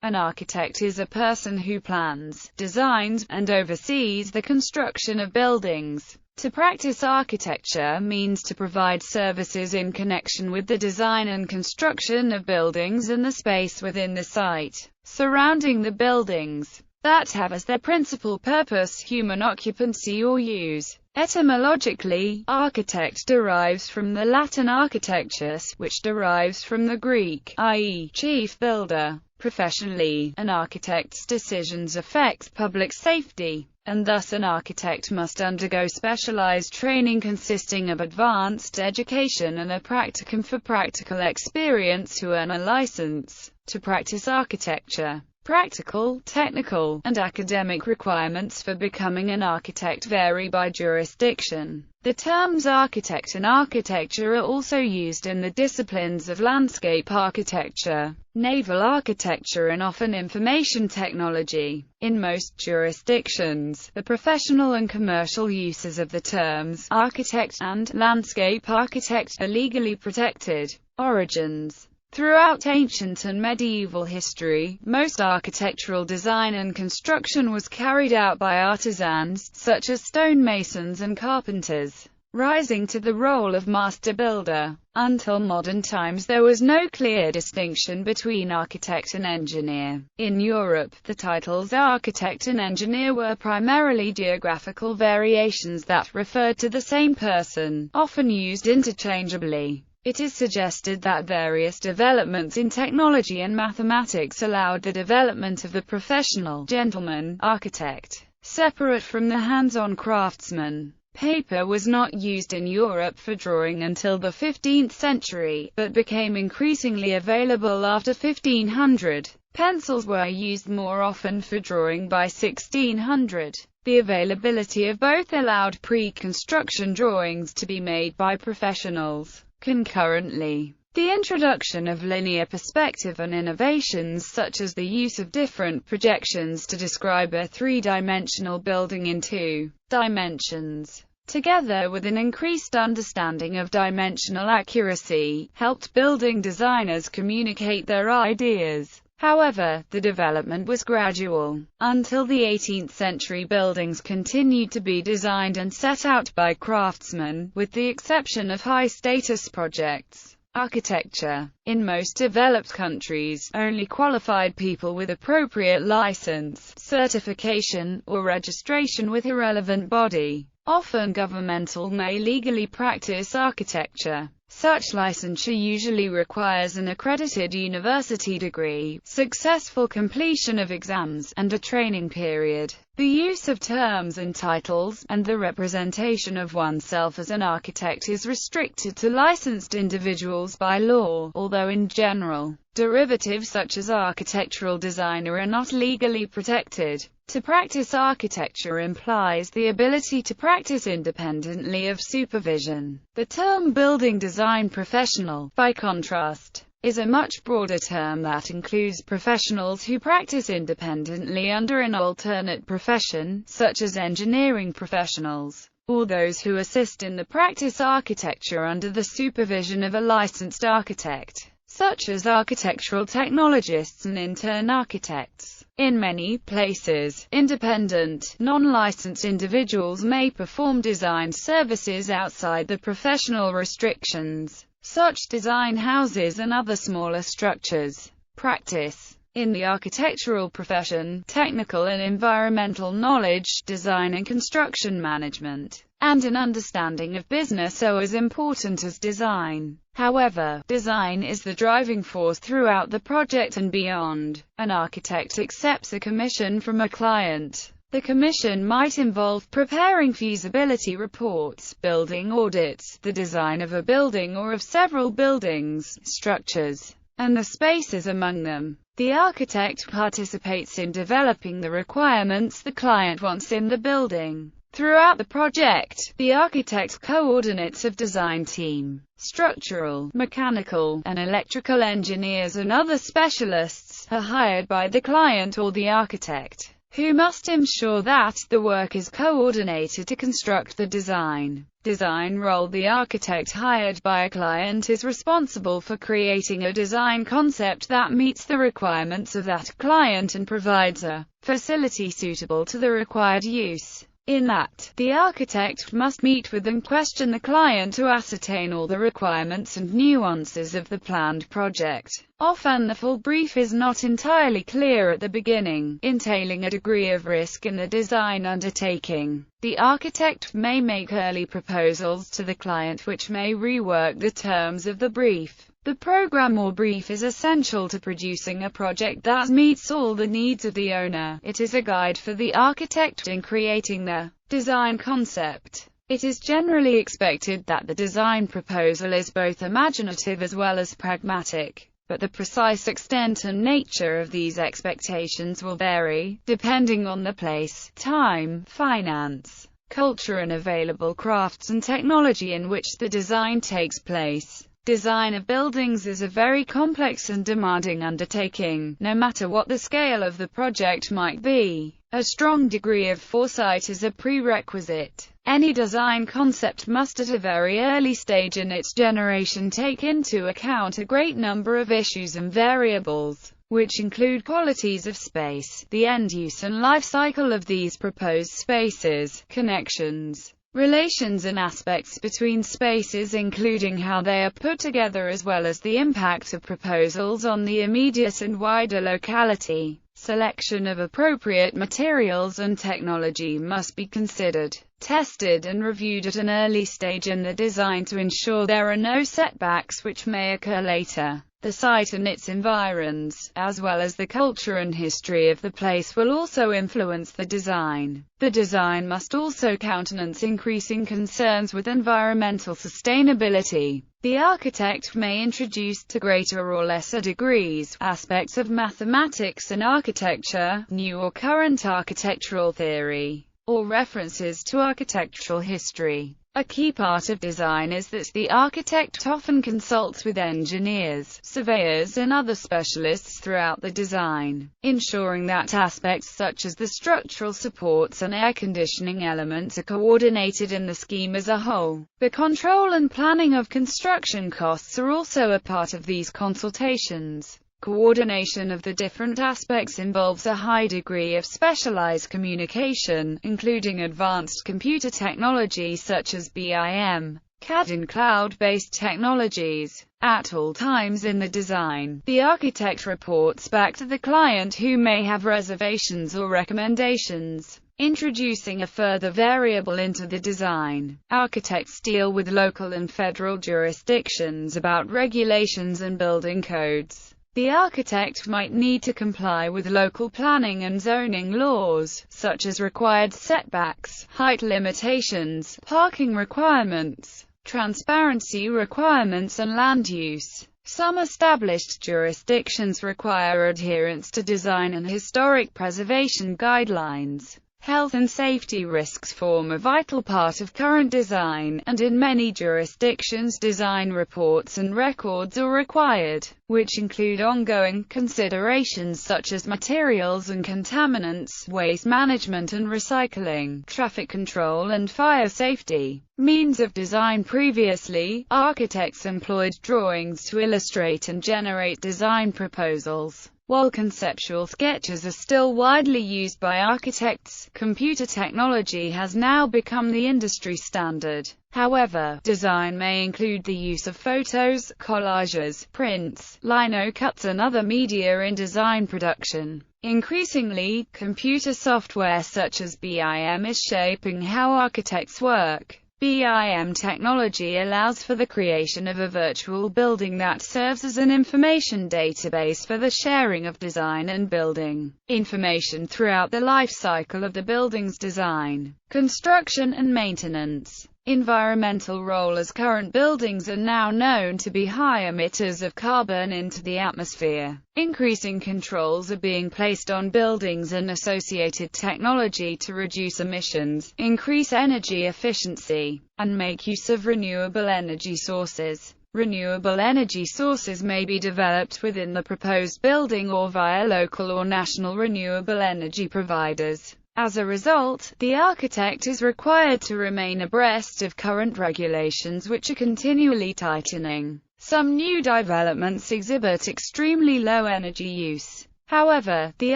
An architect is a person who plans, designs, and oversees the construction of buildings. To practice architecture means to provide services in connection with the design and construction of buildings and the space within the site surrounding the buildings that have as their principal purpose human occupancy or use. Etymologically, architect derives from the Latin architectus, which derives from the Greek, i.e., chief builder. Professionally, an architect's decisions affect public safety, and thus an architect must undergo specialized training consisting of advanced education and a practicum for practical experience to earn a license to practice architecture. Practical, technical, and academic requirements for becoming an architect vary by jurisdiction. The terms architect and architecture are also used in the disciplines of landscape architecture, naval architecture, and often information technology. In most jurisdictions, the professional and commercial uses of the terms architect and landscape architect are legally protected. Origins. Throughout ancient and medieval history, most architectural design and construction was carried out by artisans, such as stonemasons and carpenters, rising to the role of master builder. Until modern times there was no clear distinction between architect and engineer. In Europe, the titles architect and engineer were primarily geographical variations that referred to the same person, often used interchangeably. It is suggested that various developments in technology and mathematics allowed the development of the professional gentleman architect, separate from the hands-on craftsman. Paper was not used in Europe for drawing until the 15th century, but became increasingly available after 1500. Pencils were used more often for drawing by 1600. The availability of both allowed pre-construction drawings to be made by professionals. Concurrently, the introduction of linear perspective and innovations such as the use of different projections to describe a three-dimensional building in 2 dimensions, together with an increased understanding of dimensional accuracy, helped building designers communicate their ideas. However, the development was gradual. Until the 18th century, buildings continued to be designed and set out by craftsmen, with the exception of high-status projects. Architecture. In most developed countries, only qualified people with appropriate license, certification, or registration with a relevant body, often governmental, may legally practice architecture. Such licensure usually requires an accredited university degree, successful completion of exams, and a training period. The use of terms and titles, and the representation of oneself as an architect is restricted to licensed individuals by law, although in general, derivatives such as architectural designer are not legally protected. To practice architecture implies the ability to practice independently of supervision. The term building design professional, by contrast, is a much broader term that includes professionals who practice independently under an alternate profession, such as engineering professionals, or those who assist in the practice architecture under the supervision of a licensed architect, such as architectural technologists and intern architects. In many places, independent, non-licensed individuals may perform design services outside the professional restrictions. Such design houses and other smaller structures. Practice. In the architectural profession, technical and environmental knowledge, design and construction management, and an understanding of business are as important as design. However, design is the driving force throughout the project and beyond. An architect accepts a commission from a client. The commission might involve preparing feasibility reports, building audits, the design of a building or of several buildings, structures, and the spaces among them. The architect participates in developing the requirements the client wants in the building. Throughout the project, the architect coordinates a design team. Structural, mechanical, and electrical engineers and other specialists are hired by the client or the architect, who must ensure that the work is coordinated to construct the design. Design role. The architect hired by a client is responsible for creating a design concept that meets the requirements of that client and provides a facility suitable to the required use. In that, the architect must meet with and question the client to ascertain all the requirements and nuances of the planned project. Often the full brief is not entirely clear at the beginning, entailing a degree of risk in the design undertaking. The architect may make early proposals to the client which may rework the terms of the brief. The program or brief is essential to producing a project that meets all the needs of the owner. It is a guide for the architect in creating the design concept. It is generally expected that the design proposal is both imaginative as well as pragmatic, but the precise extent and nature of these expectations will vary, depending on the place, time, finance, culture and available crafts and technology in which the design takes place. Design of buildings is a very complex and demanding undertaking, no matter what the scale of the project might be. A strong degree of foresight is a prerequisite. Any design concept must at a very early stage in its generation take into account a great number of issues and variables, which include qualities of space, the end use and life cycle of these proposed spaces, connections, relations and aspects between spaces including how they are put together as well as the impact of proposals on the immediate and wider locality. Selection of appropriate materials and technology must be considered, tested and reviewed at an early stage in the design to ensure there are no setbacks which may occur later. The site and its environs, as well as the culture and history of the place, will also influence the design. The design must also countenance increasing concerns with environmental sustainability. The architect may introduce, to greater or lesser degrees, aspects of mathematics and architecture, new or current architectural theory, or references to architectural history. A key part of design is that the architect often consults with engineers, surveyors and other specialists throughout the design, ensuring that aspects such as the structural supports and air conditioning elements are coordinated in the scheme as a whole. The control and planning of construction costs are also a part of these consultations. Coordination of the different aspects involves a high degree of specialized communication, including advanced computer technology such as BIM, CAD and cloud-based technologies. At all times in the design, the architect reports back to the client who may have reservations or recommendations. Introducing a further variable into the design. Architects deal with local and federal jurisdictions about regulations and building codes. The architect might need to comply with local planning and zoning laws, such as required setbacks, height limitations, parking requirements, transparency requirements and land use. Some established jurisdictions require adherence to design and historic preservation guidelines. Health and safety risks form a vital part of current design, and in many jurisdictions design reports and records are required, which include ongoing considerations such as materials and contaminants, waste management and recycling, traffic control and fire safety. Means of design. Previously, architects employed drawings to illustrate and generate design proposals. While conceptual sketches are still widely used by architects, computer technology has now become the industry standard. However, design may include the use of photos, collages, prints, lino cuts and other media in design production. Increasingly, computer software such as BIM is shaping how architects work. BIM technology allows for the creation of a virtual building that serves as an information database for the sharing of design and building information throughout the life cycle of the building's design, construction and maintenance. Environmental role. As current buildings are now known to be high emitters of carbon into the atmosphere, increasing controls are being placed on buildings and associated technology to reduce emissions, increase energy efficiency, and make use of renewable energy sources. Renewable energy sources may be developed within the proposed building or via local or national renewable energy providers. As a result, the architect is required to remain abreast of current regulations which are continually tightening. Some new developments exhibit extremely low energy use. However, the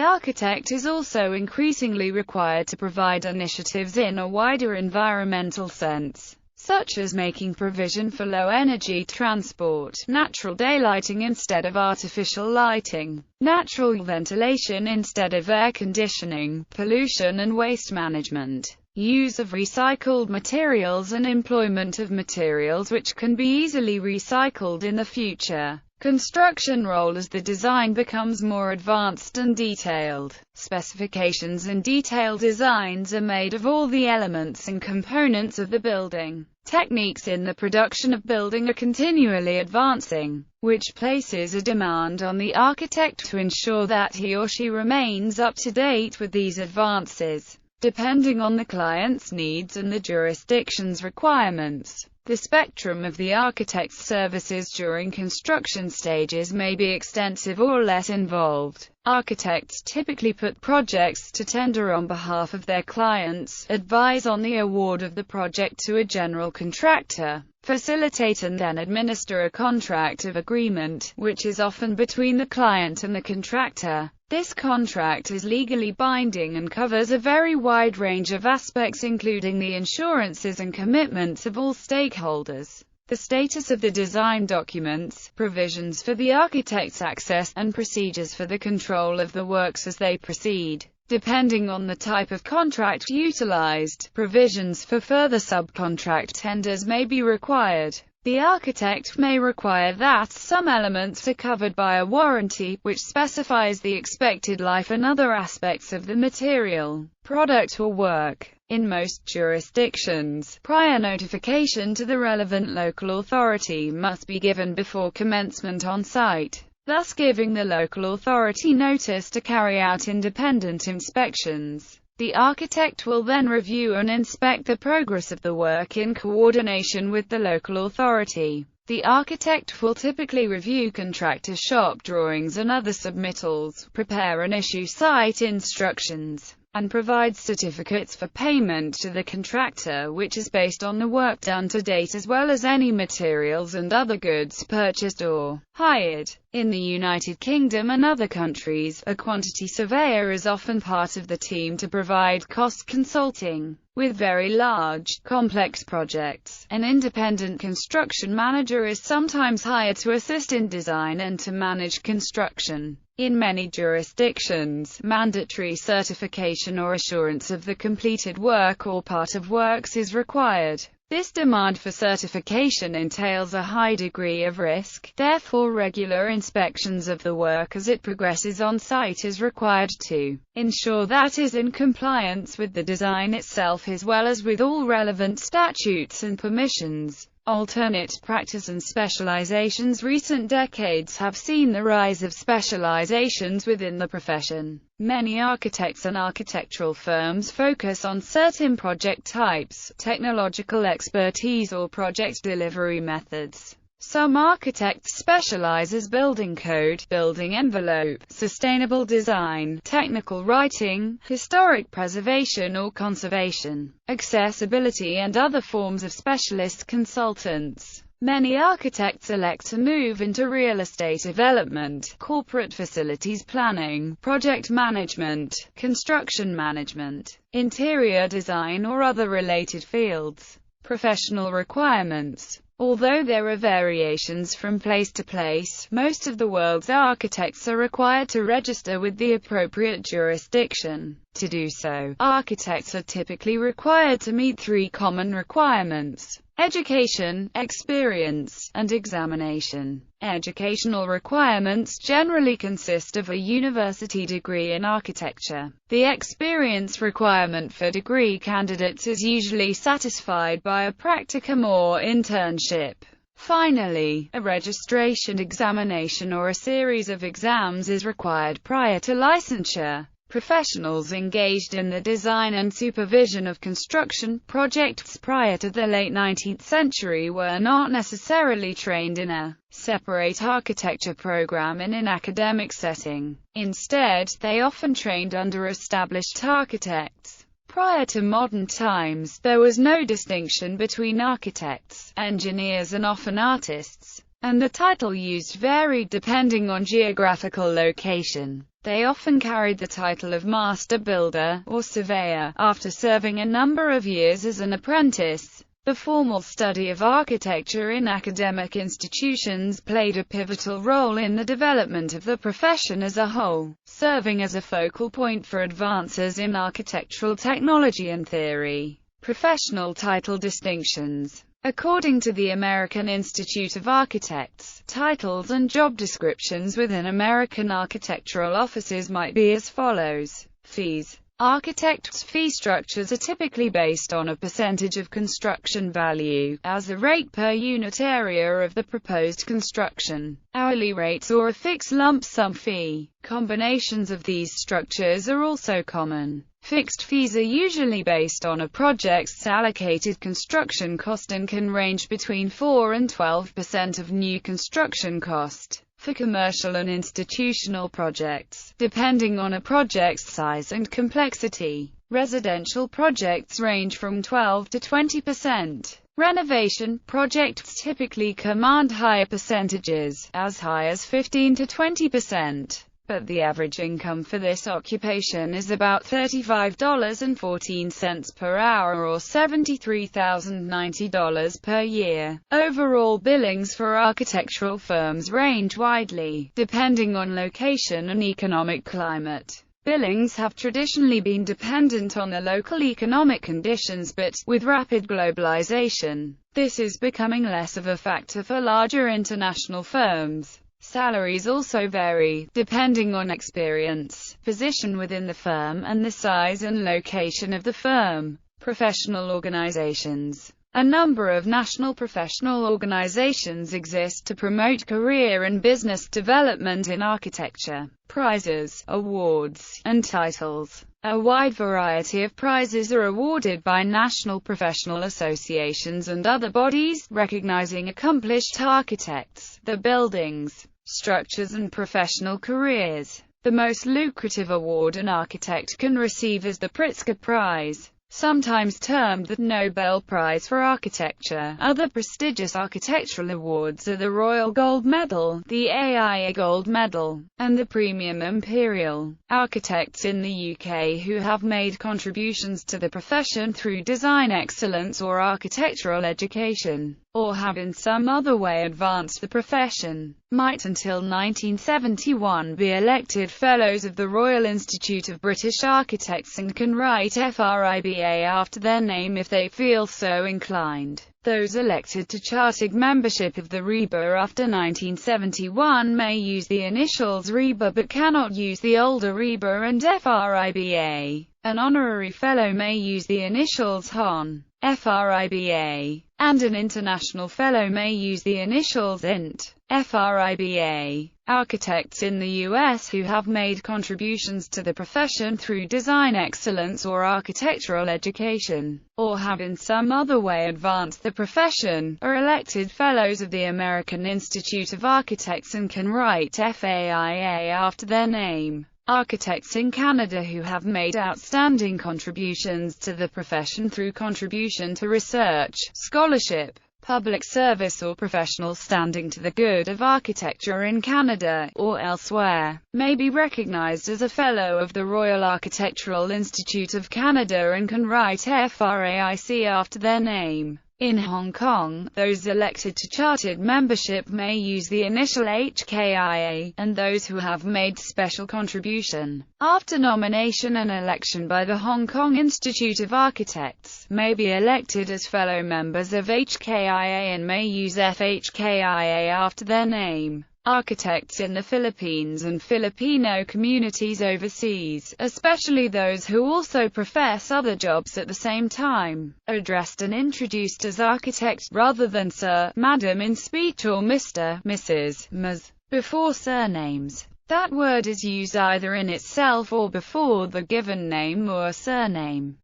architect is also increasingly required to provide initiatives in a wider environmental sense, such as making provision for low-energy transport, natural daylighting instead of artificial lighting, natural ventilation instead of air conditioning, pollution and waste management, use of recycled materials and employment of materials which can be easily recycled in the future. Construction role as the design becomes more advanced and detailed. Specifications and detailed designs are made of all the elements and components of the building. Techniques in the production of building are continually advancing, which places a demand on the architect to ensure that he or she remains up to date with these advances, depending on the client's needs and the jurisdiction's requirements. The spectrum of the architect's services during construction stages may be extensive or less involved. Architects typically put projects to tender on behalf of their clients, advise on the award of the project to a general contractor, facilitate and then administer a contract of agreement, which is often between the client and the contractor. This contract is legally binding and covers a very wide range of aspects including the insurances and commitments of all stakeholders, the status of the design documents, provisions for the architect's access, and procedures for the control of the works as they proceed. Depending on the type of contract utilized, provisions for further subcontract tenders may be required. The architect may require that some elements are covered by a warranty, which specifies the expected life and other aspects of the material, product or work. In most jurisdictions, prior notification to the relevant local authority must be given before commencement on site, thus giving the local authority notice to carry out independent inspections. The architect will then review and inspect the progress of the work in coordination with the local authority. The architect will typically review contractor shop drawings and other submittals, prepare and issue site instructions, and provide certificates for payment to the contractor, which is based on the work done to date as well as any materials and other goods purchased or hired. In the United Kingdom and other countries, a quantity surveyor is often part of the team to provide cost consulting. With very large, complex projects, an independent construction manager is sometimes hired to assist in design and to manage construction. In many jurisdictions, mandatory certification or assurance of the completed work or part of works is required. This demand for certification entails a high degree of risk, therefore regular inspections of the work as it progresses on site is required to ensure that it is in compliance with the design itself as well as with all relevant statutes and permissions. Alternate practice and specializations. Recent decades have seen the rise of specializations within the profession. Many architects and architectural firms focus on certain project types, technological expertise or project delivery methods. Some architects specialize as building code, building envelope, sustainable design, technical writing, historic preservation or conservation, accessibility and other forms of specialist consultants. Many architects elect to move into real estate development, corporate facilities planning, project management, construction management, interior design or other related fields. Professional requirements. Although there are variations from place to place, most of the world's architects are required to register with the appropriate jurisdiction. To do so, architects are typically required to meet three common requirements: education, experience, and examination. Educational requirements generally consist of a university degree in architecture. The experience requirement for degree candidates is usually satisfied by a practicum or internship. Finally, a registration examination or a series of exams is required prior to licensure. Professionals engaged in the design and supervision of construction projects prior to the late 19th century were not necessarily trained in a separate architecture program in an academic setting. Instead, they often trained under established architects. Prior to modern times, there was no distinction between architects, engineers and often artists, and the title used varied depending on geographical location. They often carried the title of master builder, or surveyor, after serving a number of years as an apprentice. The formal study of architecture in academic institutions played a pivotal role in the development of the profession as a whole, serving as a focal point for advances in architectural technology and theory. Professional title distinctions. According to the American Institute of Architects, titles and job descriptions within American architectural offices might be as follows. Fees. Architects' fee structures are typically based on a percentage of construction value, as a rate per unit area of the proposed construction, hourly rates or a fixed lump sum fee. Combinations of these structures are also common. Fixed fees are usually based on a project's allocated construction cost and can range between 4 and 12% of new construction cost. For commercial and institutional projects, depending on a project's size and complexity, residential projects range from 12 to 20%. Renovation projects typically command higher percentages, as high as 15 to 20%. But the average income for this occupation is about $35.14 per hour or $73,090 per year. Overall billings for architectural firms range widely, depending on location and economic climate. Billings have traditionally been dependent on the local economic conditions, but, with rapid globalization, this is becoming less of a factor for larger international firms. Salaries also vary, depending on experience, position within the firm, and the size and location of the firm. Professional organizations. A number of national professional organizations exist to promote career and business development in architecture. Prizes, awards, and titles. A wide variety of prizes are awarded by national professional associations and other bodies, recognizing accomplished architects, their buildings, structures and professional careers. The most lucrative award an architect can receive is the Pritzker Prize, sometimes termed the Nobel Prize for Architecture. Other prestigious architectural awards are the Royal Gold Medal, the AIA Gold Medal, and the Premium Imperial. Architects in the UK who have made contributions to the profession through design excellence or architectural education, or have in some other way advanced the profession, might until 1971 be elected Fellows of the Royal Institute of British Architects and can write FRIBA after their name if they feel so inclined. Those elected to chartered membership of the RIBA after 1971 may use the initials RIBA but cannot use the older RIBA and FRIBA. An honorary fellow may use the initials HON, FRIBA, and an international fellow may use the initials INT, FRIBA. Architects in the U.S. who have made contributions to the profession through design excellence or architectural education, or have in some other way advanced the profession, are elected Fellows of the American Institute of Architects and can write FAIA after their name. Architects in Canada who have made outstanding contributions to the profession through contribution to research, scholarship, public service or professional standing to the good of architecture in Canada, or elsewhere, may be recognized as a Fellow of the Royal Architectural Institute of Canada and can write FRAIC after their name. In Hong Kong, those elected to chartered membership may use the initial HKIA, and those who have made special contribution after nomination and election by the Hong Kong Institute of Architects may be elected as fellow members of HKIA and may use FHKIA after their name. Architects in the Philippines and Filipino communities overseas, especially those who also profess other jobs at the same time, are addressed and introduced as architects, rather than Sir, Madam in speech or Mr., Mrs., Ms. before surnames. That word is used either in itself or before the given name or surname.